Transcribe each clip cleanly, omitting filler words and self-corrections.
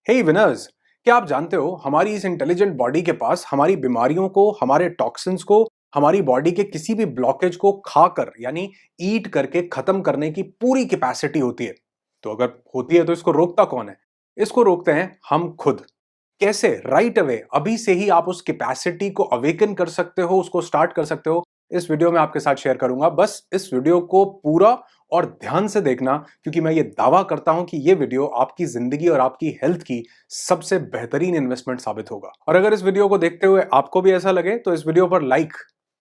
हे winners, क्या आप जानते हो हमारी इस इंटेलिजेंट बॉडी के पास हमारी बीमारियों को, हमारे टॉक्सिन्स को, हमारी बॉडी के किसी भी ब्लॉकेज को खाकर यानी ईट करके खत्म करने की पूरी कैपेसिटी होती है। तो अगर होती है तो इसको रोकता कौन है? इसको रोकते हैं हम खुद। कैसे? राइट अवे, अभी से ही आप उस कैपेसिटी को अवेकन कर सकते हो, उसको स्टार्ट कर सकते हो। इस वीडियो में आपके साथ शेयर करूंगा। बस इस वीडियो को पूरा और ध्यान से देखना, क्योंकि मैं ये दावा करता हूं कि ये वीडियो आपकी जिंदगी और आपकी हेल्थ की सबसे बेहतरीन इन्वेस्टमेंट साबित होगा। और अगर इस वीडियो को देखते हुए आपको भी ऐसा लगे तो इस वीडियो पर लाइक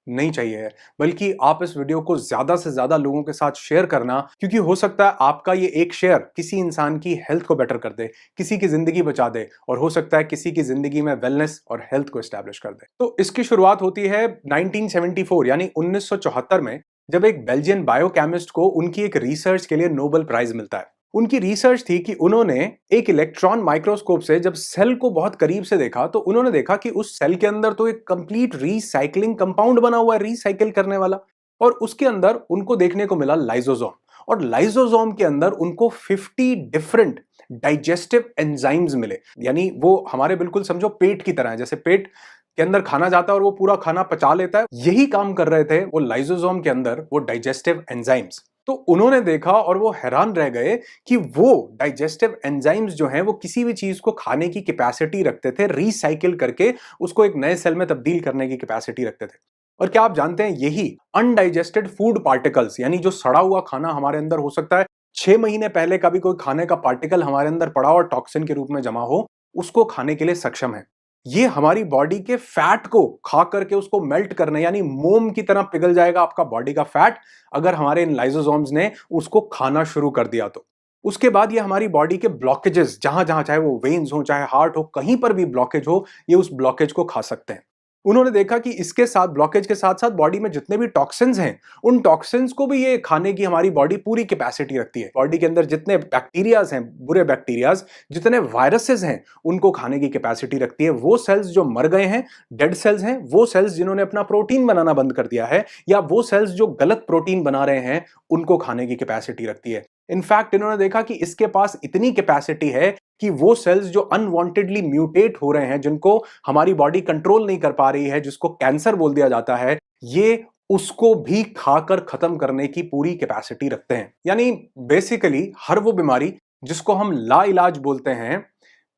नहीं चाहिए है, बल्कि आप इस वीडियो को ज्यादा से ज्यादा लोगों के साथ शेयर करना, क्योंकि हो सकता है आपका ये एक शेयर किसी इंसान की हेल्थ को बेटर कर दे, किसी की जिंदगी बचा दे, और हो सकता है किसी की जिंदगी में वेलनेस और हेल्थ को एस्टैब्लिश कर दे। तो इसकी शुरुआत होती है 1974 यानी 1974 में, जब एक बेल्जियन बायोकेमिस्ट को उनकी एक रिसर्च के लिए नोबेल प्राइज मिलता है। उनकी रिसर्च थी कि उन्होंने एक इलेक्ट्रॉन माइक्रोस्कोप से जब सेल को बहुत करीब से देखा तो उन्होंने देखा कि उस सेल के अंदर तो एक कंप्लीट रीसाइक्लिंग कंपाउंड बना हुआ है, रीसाइकिल करने वाला। और उसके अंदर उनको देखने को मिला लाइसोसोम, और लाइसोसोम के अंदर उनको 50 डिफरेंट डाइजेस्टिव एंजाइम्स मिले। यानी वो हमारे बिल्कुल समझो पेट की तरह है, जैसे पेट के अंदर खाना जाता है और वो पूरा खाना पचा लेता है, यही काम कर रहे थे वो लाइसोसोम के अंदर वो डाइजेस्टिव एंजाइम्स। तो उन्होंने देखा और वो हैरान रह गए कि वो डाइजेस्टिव एंजाइम्स जो हैं वो किसी भी चीज को खाने की कैपेसिटी रखते थे, रिसाइकिल करके उसको एक नए सेल में तब्दील करने की कैपेसिटी रखते थे। और क्या आप जानते हैं, यही अनडाइजेस्टेड फूड पार्टिकल्स, यानी जो सड़ा हुआ खाना हमारे अंदर हो सकता है 6 महीने पहले का भी कोई खाने का पार्टिकल हमारे अंदर पड़ा और टॉक्सिन के रूप में जमा हो, उसको खाने के लिए सक्षम है। ये हमारी बॉडी के फैट को खा करके उसको मेल्ट करने, यानी मोम की तरह पिघल जाएगा आपका बॉडी का फैट, अगर हमारे इन लाइसोसोम्स ने उसको खाना शुरू कर दिया तो। उसके बाद ये हमारी बॉडी के ब्लॉकेजेस, जहां जहां चाहे वो वेन्स हो चाहे हार्ट हो, कहीं पर भी ब्लॉकेज हो, ये उस ब्लॉकेज को खा सकते हैं। उन्होंने देखा कि इसके साथ, ब्लॉकेज के साथ साथ बॉडी में जितने भी टॉक्सिन्स हैं, उन टॉक्सिन्स को भी ये खाने की हमारी बॉडी पूरी कैपेसिटी रखती है। बॉडी के अंदर जितने बैक्टीरियाज हैं, बुरे बैक्टीरियाज, जितने वायरसेस हैं, उनको खाने की कैपेसिटी रखती है। वो सेल्स जो मर गए हैं, डेड सेल्स हैं, वो सेल्स जिन्होंने अपना प्रोटीन बनाना बंद कर दिया है, या वो सेल्स जो गलत प्रोटीन बना रहे हैं, उनको खाने की कैपेसिटी रखती है। इनफैक्ट इन्होंने देखा कि इसके पास इतनी कैपेसिटी है कि वो सेल्स जो अनवांटेडली म्यूटेट हो रहे हैं, जिनको हमारी बॉडी कंट्रोल नहीं कर पा रही है, जिसको कैंसर बोल दिया जाता है, ये उसको भी खाकर खत्म करने की पूरी कैपेसिटी रखते हैं। यानी बेसिकली हर वो बीमारी जिसको हम ला इलाज बोलते हैं,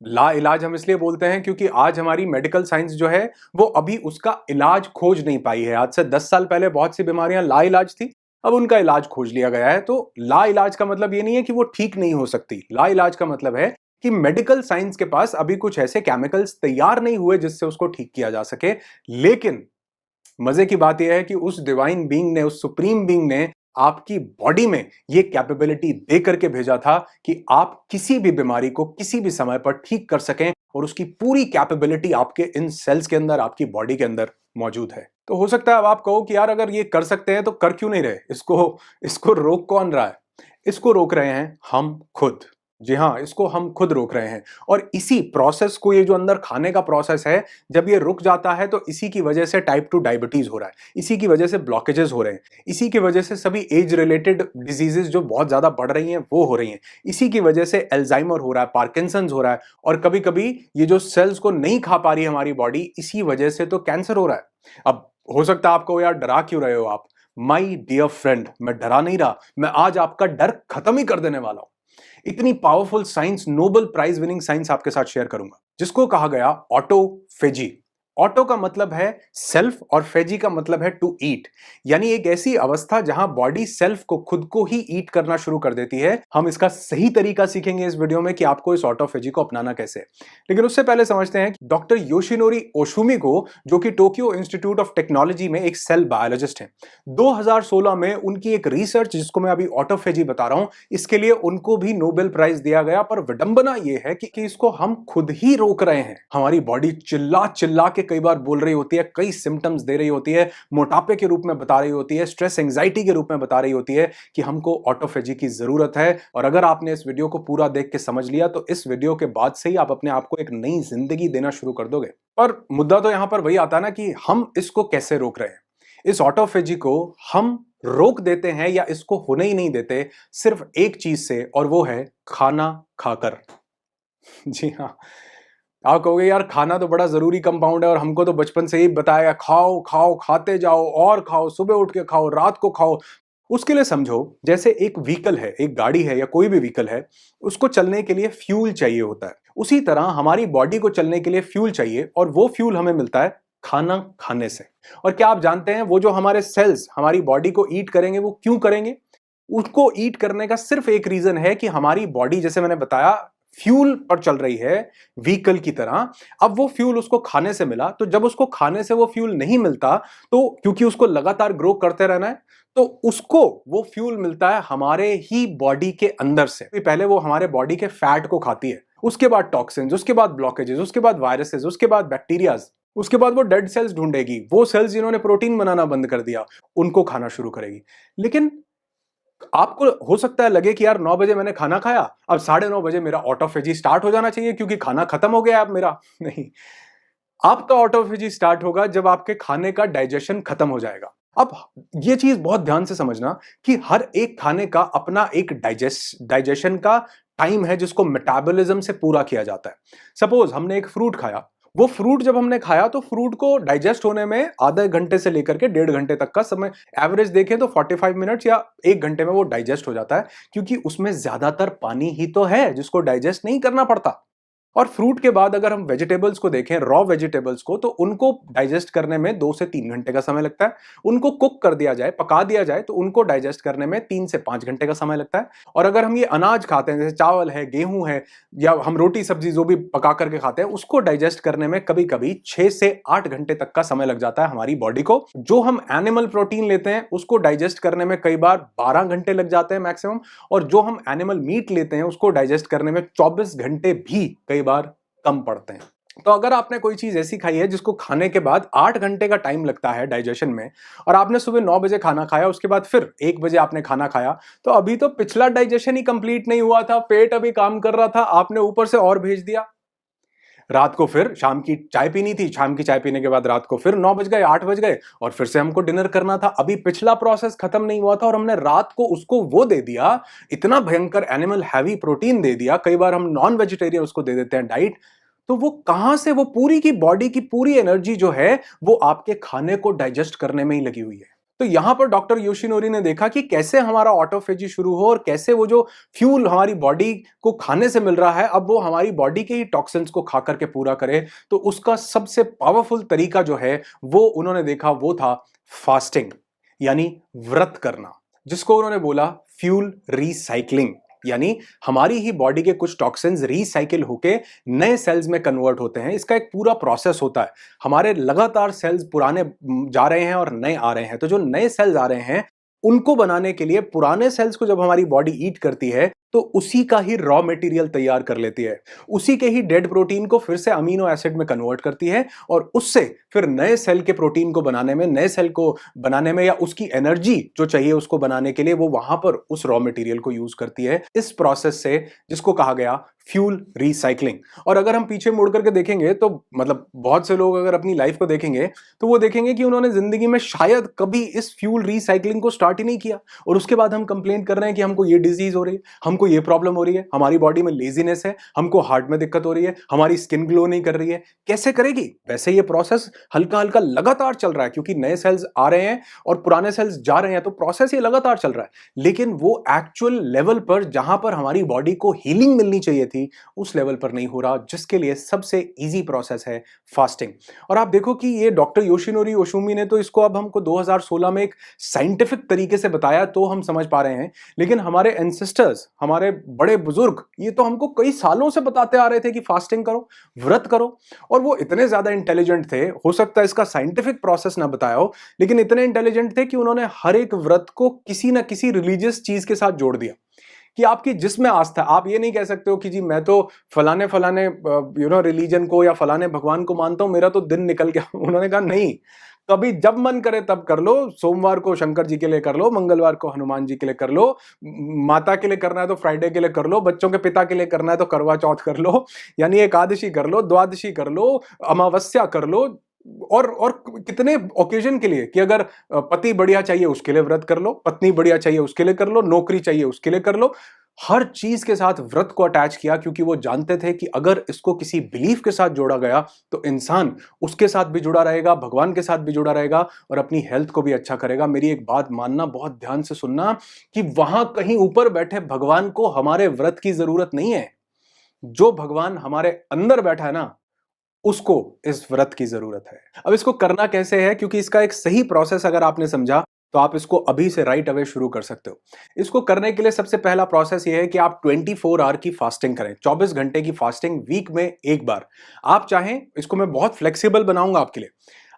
ला इलाज हम इसलिए बोलते हैं क्योंकि आज हमारी मेडिकल साइंस जो है वो अभी उसका इलाज खोज नहीं पाई है। आज से 10 साल पहले बहुत सी बीमारियां ला इलाज थी, अब उनका इलाज खोज लिया गया है। तो ला इलाज का मतलब ये नहीं है कि वो ठीक नहीं हो सकती। ला इलाज का मतलब है कि मेडिकल साइंस के पास अभी कुछ ऐसे केमिकल्स तैयार नहीं हुए जिससे उसको ठीक किया जा सके। लेकिन मजे की बात यह है कि उस डिवाइन बीइंग ने, उस सुप्रीम बीइंग ने आपकी बॉडी में ये कैपेबिलिटी दे करके भेजा था कि आप किसी भी बीमारी को किसी भी समय पर ठीक कर सकें, और उसकी पूरी कैपेबिलिटी आपके इन सेल्स के अंदर, आपकी बॉडी के अंदर मौजूद है। तो हो सकता है अब आप कहो कि यार अगर ये कर सकते हैं तो कर क्यों नहीं रहे, इसको इसको रोक कौन रहा है? इसको रोक रहे हैं हम खुद। जी हाँ, इसको हम खुद रोक रहे हैं। और इसी प्रोसेस को, ये जो अंदर खाने का प्रोसेस है, जब ये रुक जाता है तो इसी की वजह से टाइप 2 डायबिटीज हो रहा है, इसी की वजह से ब्लॉकेजेस हो रहे हैं, इसी की वजह से सभी एज रिलेटेड डिजीजेस जो बहुत ज्यादा बढ़ रही हैं वो हो रही हैं, इसी की वजह से एल्जाइमर हो रहा है, पार्किंसंस हो रहा है, और कभी कभी ये जो सेल्स को नहीं खा पा रही है हमारी बॉडी, इसी वजह से तो कैंसर हो रहा है। अब हो सकता है आपको, यार डरा क्यों रहे हो आप? माई डियर फ्रेंड, मैं डरा नहीं रहा, मैं आज आपका डर खत्म ही कर देने वाला हूं। इतनी powerful science, Nobel prize winning science आपके साथ शेयर करूंगा, जिसको कहा गया ऑटोफेजी। ऑटो का मतलब है सेल्फ और फेजी का मतलब है टू ईट, यानी एक ऐसी अवस्था जहां बॉडी सेल्फ को, खुद को ही ईट करना शुरू कर देती है। हम इसका सही तरीका सीखेंगे इस वीडियो में कि आपको इस ऑटोफेजी को अपनाना कैसे। लेकिन उससे पहले समझते हैं कि डॉक्टर योशिनोरी ओशुमी को, जो कि टोक्यो इंस्टीट्यूट ऑफ टेक्नोलॉजी में एक सेल बायोलॉजिस्ट हैं, 2016 में उनकी एक रिसर्च, जिसको मैं अभी ऑटोफेजी बता रहा हूं, इसके लिए उनको भी नोबेल प्राइज दिया गया। पर विडंबना यह है कि इसको हम खुद ही रोक रहे हैं। हमारी बॉडी चिल्ला चिल्ला के कई बार बोल रही होती है, कई सिम्टम्स दे रही होती है, मोटापे के रूप में बता रही होती है, स्ट्रेस एंजाइटी के रूप में बता रही होती है कि हमको ऑटोफेजी की जरूरत है। और अगर आपने इस वीडियो को पूरा देख के समझ लिया तो इस वीडियो के बाद से ही आप अपने आप को एक नई जिंदगी देना शुरू कर दोगे। पर मुद्दा तो यहां पर वही आता है ना कि हम इसको कैसे रोक रहे हैं। इस ऑटोफेजी को हम रोक देते हैं या इसको होने ही नहीं देते सिर्फ एक चीज से, और वो है खाना खाकर। जी हाँ। आप कहोगे यार खाना तो बड़ा ज़रूरी कंपाउंड है और हमको तो बचपन से ही बताया गया खाओ, खाओ, खाते जाओ और खाओ, सुबह उठ के खाओ, रात को खाओ। उसके लिए समझो जैसे एक व्हीकल है, एक गाड़ी है या कोई भी व्हीकल है, उसको चलने के लिए फ्यूल चाहिए होता है। उसी तरह हमारी बॉडी को चलने के लिए फ्यूल चाहिए और वो फ्यूल हमें मिलता है खाना खाने से। और क्या आप जानते हैं वो जो हमारे सेल्स हमारी बॉडी को ईट करेंगे वो क्यों करेंगे? उसको ईट करने का सिर्फ एक रीजन है कि हमारी बॉडी जैसे मैंने बताया फ्यूल पर चल रही है व्हीकल की तरह। अब वो फ्यूल उसको खाने से मिला तो जब उसको खाने से वो फ्यूल नहीं मिलता तो क्योंकि उसको लगातार ग्रो करते रहना है तो उसको वो फ्यूल मिलता है हमारे ही बॉडी के अंदर से। पहले वो हमारे बॉडी के फैट को खाती है, उसके बाद टॉक्सिन्स, उसके बाद ब्लॉकेजेस, उसके बाद वायरसेस, उसके बाद बैक्टीरियाज, उसके बाद वो डेड सेल्स ढूंढेगी, वो सेल्स जिन्होंने प्रोटीन बनाना बंद कर दिया उनको खाना शुरू करेगी। लेकिन आपको हो सकता है लगे कि यार 9 बजे मैंने खाना खाया, अब 9:30 बजे मेरा ऑटोफेजी स्टार्ट हो जाना चाहिए क्योंकि खाना खत्म हो गया अब मेरा। नहीं, आपका ऑटोफेजी स्टार्ट होगा जब आपके खाने का डाइजेशन खत्म हो जाएगा। अब ये चीज बहुत ध्यान से समझना कि हर एक खाने का अपना एक डाइजेशन का टाइम है जिसको मेटाबॉलिज्म से पूरा किया जाता है। सपोज हमने एक फ्रूट खाया, वो फ्रूट जब हमने खाया तो फ्रूट को डाइजेस्ट होने में आधे घंटे से लेकर के 1.5 घंटे तक का समय, एवरेज देखें तो 45 मिनट्स या 1 घंटे में वो डाइजेस्ट हो जाता है क्योंकि उसमें ज्यादातर पानी ही तो है जिसको डाइजेस्ट नहीं करना पड़ता। और फ्रूट के बाद अगर हम वेजिटेबल्स को देखें, रॉ वेजिटेबल्स को, तो उनको डाइजेस्ट करने में 2 से 3 घंटे का समय लगता है। उनको कुक कर दिया जाए, पका दिया जाए तो उनको डाइजेस्ट करने में 3 से 5 घंटे का समय लगता है। और अगर हम ये अनाज खाते हैं जैसे चावल है, गेहूं है या हम रोटी सब्जी जो भी पका करके खाते हैं उसको डाइजेस्ट करने में कभी कभी 6 से 8 घंटे तक का समय लग जाता है हमारी बॉडी को। जो हम एनिमल प्रोटीन लेते हैं उसको डाइजेस्ट करने में कई बार 12 घंटे लग जाते हैं मैक्सिमम। और जो हम एनिमल मीट लेते हैं उसको डाइजेस्ट करने में 24 घंटे भी कई बार कम पड़ते हैं। तो अगर आपने कोई चीज ऐसी खाई है जिसको खाने के बाद 8 घंटे का टाइम लगता है डाइजेशन में, और आपने सुबह 9 बजे खाना खाया, उसके बाद फिर 1 बजे आपने खाना खाया, तो अभी तो पिछला डाइजेशन ही कंप्लीट नहीं हुआ था, पेट अभी काम कर रहा था, आपने ऊपर से और भेज दिया। रात को फिर शाम की चाय पीनी थी, शाम की चाय पीने के बाद रात को फिर 9 बज गए, 8 बज गए और फिर से हमको डिनर करना था। अभी पिछला प्रोसेस खत्म नहीं हुआ था और हमने रात को उसको वो दे दिया, इतना भयंकर एनिमल हैवी प्रोटीन दे दिया। कई बार हम नॉन वेजिटेरियन उसको दे देते हैं डाइट। तो वो कहां से वो पूरी की बॉडी की पूरी एनर्जी जो है वो आपके खाने को डाइजेस्ट करने में ही लगी हुई है। तो यहां पर डॉक्टर योशिनोरी ने देखा कि कैसे हमारा ऑटोफेजी शुरू हो और कैसे वो जो फ्यूल हमारी बॉडी को खाने से मिल रहा है अब वो हमारी बॉडी के ही टॉक्सिन्स को खा करके पूरा करे। तो उसका सबसे पावरफुल तरीका जो है वो उन्होंने देखा वो था फास्टिंग, यानी व्रत करना, जिसको उन्होंने बोला फ्यूल रिसाइकलिंग। यानी हमारी ही बॉडी के कुछ टॉक्सिन्स रिसाइकिल होके नए सेल्स में कन्वर्ट होते हैं। इसका एक पूरा प्रोसेस होता है। हमारे लगातार सेल्स पुराने जा रहे हैं और नए आ रहे हैं, तो जो नए सेल्स आ रहे हैं उनको बनाने के लिए पुराने सेल्स को जब हमारी बॉडी ईट करती है तो उसी का ही रॉ मटेरियल तैयार कर लेती है, उसी के ही डेड प्रोटीन को फिर से अमीनो एसिड में कन्वर्ट करती है और उससे फिर नए सेल के प्रोटीन को बनाने में, नए सेल को बनाने में या उसकी एनर्जी जो चाहिए उसको बनाने के लिए वो वहां पर उस रॉ मटेरियल को यूज करती है। इस प्रोसेस से जिसको कहा गया फ्यूल रिसाइकलिंग। और अगर हम पीछे मुड़ करके देखेंगे तो मतलब बहुत से लोग अगर अपनी लाइफ को देखेंगे तो वो देखेंगे कि उन्होंने जिंदगी में शायद कभी इस फ्यूल रिसाइकलिंग को स्टार्ट ही नहीं किया और उसके बाद हम कंप्लेन कर रहे हैं कि हमको ये डिजीज हो रही है, हमको ये प्रॉब्लम हो रही है, हमारी बॉडी में लेजीनेस है, हमको हार्ट में दिक्कत हो रही है, हमारी स्किन ग्लो नहीं कर रही है। कैसे करेगी? वैसे ये प्रोसेस हल्का हल्का लगातार चल रहा है क्योंकि नए सेल्स आ रहे हैं और पुराने सेल्स जा रहे हैं, तो प्रोसेस ये लगातार चल रहा है। लेकिन वो एक्चुअल लेवल पर जहां पर हमारी बॉडी को हीलिंग मिलनी चाहिए थी उस लेवल पर नहीं हो रहा, जिसके लिए सबसे इजी प्रोसेस है फास्टिंग। और आप देखो कि ये डॉक्टर योशिनोरी ओशुमी ने तो इसको अब हमको 2016 में एक साइंटिफिक तरीके से बताया तो हम समझ पा रहे हैं, लेकिन हमारे एंसेस्टर्स, हमारे बड़े बुजुर्ग ये तो हमको कई सालों से बताते आ रहे थे कि फास्टिंग करो, व्रत करो। और वो इतने ज्यादा इंटेलिजेंट थे, हो सकता है इसका साइंटिफिक प्रोसेस ना बताया हो, लेकिन इतने इंटेलिजेंट थे कि उन्होंने हर एक व्रत को किसी ना किसी रिलीजियस चीज के साथ जोड़ दिया कि आपकी जिसमें आस्था। आप ये नहीं कह सकते हो कि जी मैं तो फलाने फलाने रिलीजन को या फलाने भगवान को मानता हूं, मेरा तो दिन निकल गया। उन्होंने कहा नहीं, कभी जब मन करे तब कर लो। सोमवार को शंकर जी के लिए कर लो, मंगलवार को हनुमान जी के लिए कर लो, माता के लिए करना है तो फ्राइडे के लिए कर लो, बच्चों के पिता के लिए करना है तो करवा चौथ कर लो, यानी एकादशी कर लो, द्वादशी कर लो, अमावस्या कर लो, और कितने ओकेजन के लिए कि अगर पति बढ़िया चाहिए उसके लिए व्रत कर लो, पत्नी बढ़िया चाहिए उसके लिए कर लो, नौकरी चाहिए उसके लिए कर लो, हर चीज के साथ व्रत को अटैच किया, क्योंकि वो जानते थे कि अगर इसको किसी बिलीफ के साथ जोड़ा गया तो इंसान उसके साथ भी जुड़ा रहेगा, भगवान के साथ भी जुड़ा रहेगा और अपनी हेल्थ को भी अच्छा करेगा। मेरी एक बात मानना, बहुत ध्यान से सुनना, कि वहां कहीं ऊपर बैठे भगवान को हमारे व्रत की जरूरत नहीं है। जो भगवान हमारे अंदर बैठा है ना, उसको इस व्रत की जरूरत है। अब इसको करना कैसे है, क्योंकि इसका एक सही प्रोसेस अगर आपने समझा तो आप इसको अभी से राइट अवे शुरू कर सकते हो। इसको करने के लिए सबसे पहला प्रोसेस ये है कि आप 24 आवर की फास्टिंग करें, 24 घंटे की फास्टिंग वीक में एक बार। आप चाहें, इसको मैं बहुत फ्लेक्सिबल बनाऊंगा आपके लिए,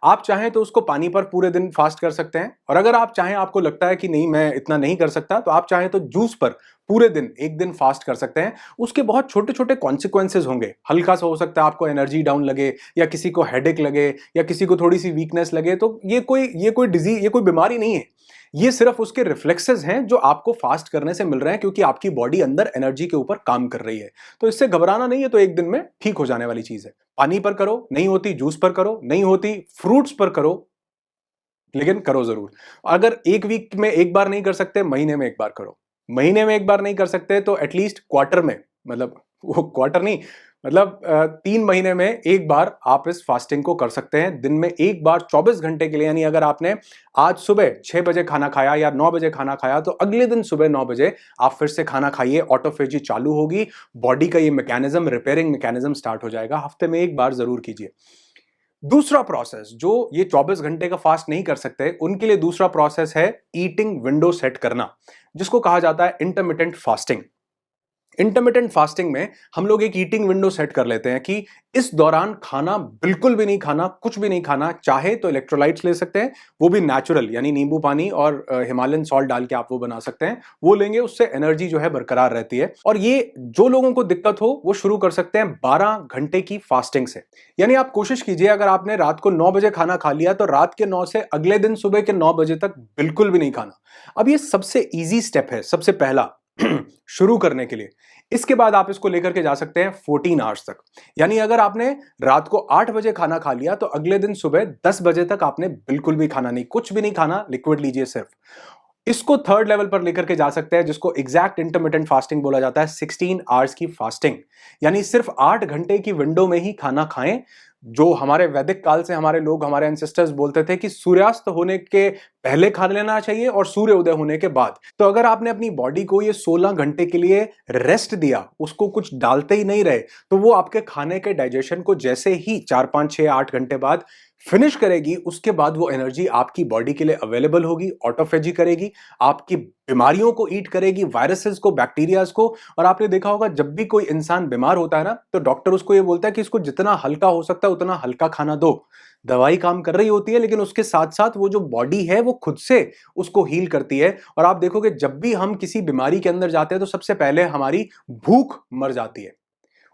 आप चाहें तो उसको पानी पर पूरे दिन फास्ट कर सकते हैं, और अगर आप चाहें, आपको लगता है कि नहीं मैं इतना नहीं कर सकता, तो आप चाहें तो जूस पर पूरे दिन एक दिन फास्ट कर सकते हैं। उसके बहुत छोटे छोटे कॉन्सिक्वेंसेज होंगे। हल्का सा हो सकता है आपको एनर्जी डाउन लगे, या किसी को हेडेक लगे, या किसी को थोड़ी सी वीकनेस लगे, तो ये कोई डिजीज, ये कोई बीमारी नहीं है। ये सिर्फ उसके रिफ्लेक्सेस हैं जो आपको फास्ट करने से मिल रहे हैं, क्योंकि आपकी बॉडी अंदर एनर्जी के ऊपर काम कर रही है। तो इससे घबराना नहीं है, तो एक दिन में ठीक हो जाने वाली चीज है। पानी पर करो, नहीं होती जूस पर करो, नहीं होती फ्रूट्स पर करो, लेकिन करो जरूर। अगर एक वीक में एक बार नहीं कर सकते, महीने में एक बार करो। महीने में एक बार नहीं कर सकते तो एटलीस्ट क्वार्टर में, मतलब वो क्वार्टर नहीं, मतलब 3 महीने में एक बार आप इस फास्टिंग को कर सकते हैं। दिन में एक बार 24 घंटे के लिए, यानी अगर आपने आज सुबह 6 बजे खाना खाया या 9 बजे खाना खाया, तो अगले दिन सुबह 9 बजे आप फिर से खाना खाइए, ऑटोफेजी चालू होगी, बॉडी का ये मैकेनिज्म, रिपेयरिंग मैकेनिज्म स्टार्ट हो जाएगा। हफ्ते में एक बार जरूर कीजिए। दूसरा प्रोसेस, जो ये 24 घंटे का फास्ट नहीं कर सकते उनके लिए दूसरा प्रोसेस है ईटिंग विंडो सेट करना, जिसको कहा जाता है इंटरमिटेंट फास्टिंग। इंटरमिटेंट फास्टिंग में हम लोग एक ईटिंग विंडो सेट कर लेते हैं कि इस दौरान खाना बिल्कुल भी नहीं खाना, कुछ भी नहीं खाना। चाहे तो इलेक्ट्रोलाइट्स ले सकते हैं, वो भी नेचुरल, यानी नींबू पानी और हिमालयन सॉल्ट डाल के आप वो बना सकते हैं, वो लेंगे, उससे एनर्जी जो है बरकरार रहती है। और ये जो लोगों को दिक्कत हो वो शुरू कर सकते हैं 12 घंटे की फास्टिंग से। यानी आप कोशिश कीजिए, अगर आपने रात को 9 बजे खाना खा लिया तो रात के 9 से अगले दिन सुबह के 9 बजे तक बिल्कुल भी नहीं खाना। अब ये सबसे ईजी स्टेप है, सबसे पहला शुरू करने के लिए। इसके बाद आप इसको लेकर के जा सकते हैं 14 आवर्स तक। यानी अगर आपने रात को 8 बजे खाना खा लिया तो अगले दिन सुबह 10 बजे तक आपने बिल्कुल भी खाना नहीं, कुछ भी नहीं खाना, लिक्विड लीजिए सिर्फ। इसको थर्ड लेवल पर लेकर के जा सकते हैं, जिसको एग्जैक्ट इंटरमिटेंट फास्टिंग बोला जाता है, 16 आवर्स की फास्टिंग। यानी सिर्फ 8 घंटे की विंडो में ही खाना खाएं। जो हमारे वैदिक काल से हमारे लोग, हमारे एंसेस्टर्स बोलते थे कि सूर्यास्त होने के पहले खा लेना चाहिए और सूर्य उदय होने के बाद। तो अगर आपने अपनी बॉडी को ये 16 घंटे के लिए रेस्ट दिया, उसको कुछ डालते ही नहीं रहे, तो वो आपके खाने के डाइजेशन को जैसे ही 4, 5, 6, 8 घंटे बाद फिनिश करेगी, उसके बाद वो एनर्जी आपकी बॉडी के लिए अवेलेबल होगी, ऑटोफेजी करेगी, आपकी बीमारियों को ईट करेगी, वायरसेस को, बैक्टीरियाज को। और आपने देखा होगा, जब भी कोई इंसान बीमार होता है ना, तो डॉक्टर उसको ये बोलता है कि इसको जितना हल्का हो सकता है उतना हल्का खाना दो। दवाई काम कर रही होती है, लेकिन उसके साथ साथ वो जो बॉडी है वो खुद से उसको हील करती है। और आप देखोगे, जब भी हम किसी बीमारी के अंदर जाते हैं तो सबसे पहले हमारी भूख मर जाती है।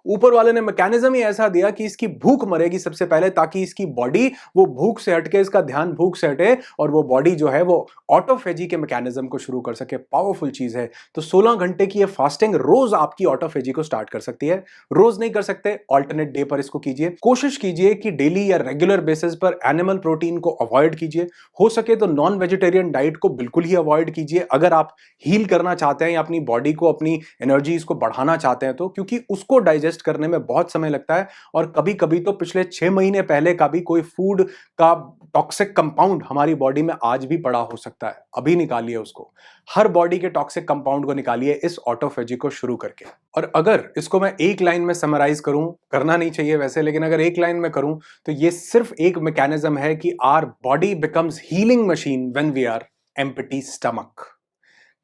ऊपर वाले ने मैकेनिज्म ही ऐसा दिया कि इसकी भूख मरेगी सबसे पहले, ताकि इसकी बॉडी वो भूख से हटके, इसका ध्यान भूख से हटे और वो बॉडी जो है वो ऑटोफेजी के मैकेनिज्म को शुरू कर सके। पावरफुल चीज है। तो 16 घंटे की ये फास्टिंग रोज आपकी ऑटोफेजी को स्टार्ट कर सकती है। रोज नहीं कर सकते, ऑल्टरनेट डे पर इसको कीजिए। कोशिश कीजिए कि डेली या रेगुलर बेसिस पर एनिमल प्रोटीन को अवॉइड कीजिए। हो सके तो नॉन वेजिटेरियन डाइट को बिल्कुल ही अवॉइड कीजिए, अगर आप हील करना चाहते हैं या अपनी बॉडी को, अपनी एनर्जीज को बढ़ाना चाहते हैं तो, क्योंकि उसको डाइजेस्ट करने में बहुत समय लगता है। और कभी कभी तो पिछले 6 महीने पहले का भी कोई फूड का टॉक्सिक कंपाउंड हमारी बॉडी में आज भी पड़ा हो सकता है। अभी निकालिए उसको, हर बॉडी के टॉक्सिक कंपाउंड को निकालिए इस ऑटोफेजी को शुरू करके। और अगर इसको मैं एक लाइन में समराइज करूं, करना नहीं चाहिए वैसे, लेकिन अगर एक लाइन में करूं तो ये सिर्फ एक मैकेनिज्म है कि our body becomes healing machine when we are empty stomach.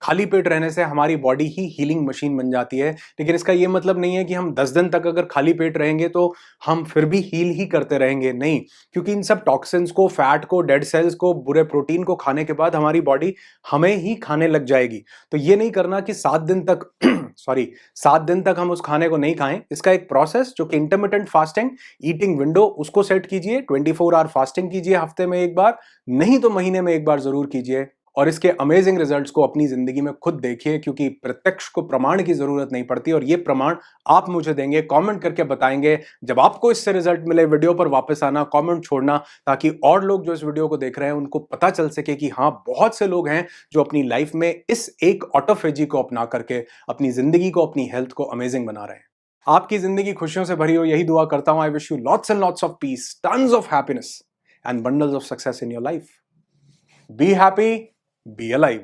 खाली पेट रहने से हमारी बॉडी ही हीलिंग मशीन बन जाती है। लेकिन इसका यह मतलब नहीं है कि हम 10 दिन तक अगर खाली पेट रहेंगे तो हम फिर भी हील ही करते रहेंगे, नहीं। क्योंकि इन सब टॉक्सिन्स को, फैट को, डेड सेल्स को, बुरे प्रोटीन को खाने के बाद हमारी बॉडी हमें ही खाने लग जाएगी। तो ये नहीं करना कि 7 दिन तक 7 दिन तक हम उस खाने को नहीं खाएं। इसका एक प्रोसेस जो कि इंटरमिटेंट फास्टिंग, ईटिंग विंडो, उसको सेट कीजिए। 24 आवर फास्टिंग कीजिए हफ्ते में एक बार, नहीं तो महीने में एक बार जरूर कीजिए। और इसके अमेजिंग रिजल्ट्स को अपनी जिंदगी में खुद देखिए, क्योंकि प्रत्यक्ष को प्रमाण की जरूरत नहीं पड़ती और ये प्रमाण आप मुझे देंगे, कमेंट करके बताएंगे। जब आपको इससे रिजल्ट मिले, वीडियो पर वापस आना, कमेंट छोड़ना, ताकि और लोग जो इस वीडियो को देख रहे हैं उनको पता चल सके कि हाँ, बहुत से लोग हैं जो अपनी लाइफ में इस एक ऑटोफेजी को अपना करके अपनी जिंदगी को, अपनी हेल्थ को अमेजिंग बना रहे हैं। आपकी जिंदगी खुशियों से भरी हो, यही दुआ करता हूं। I wish you lots and lots of peace, tons of happiness and bundles of success in your life. Be happy, be alive.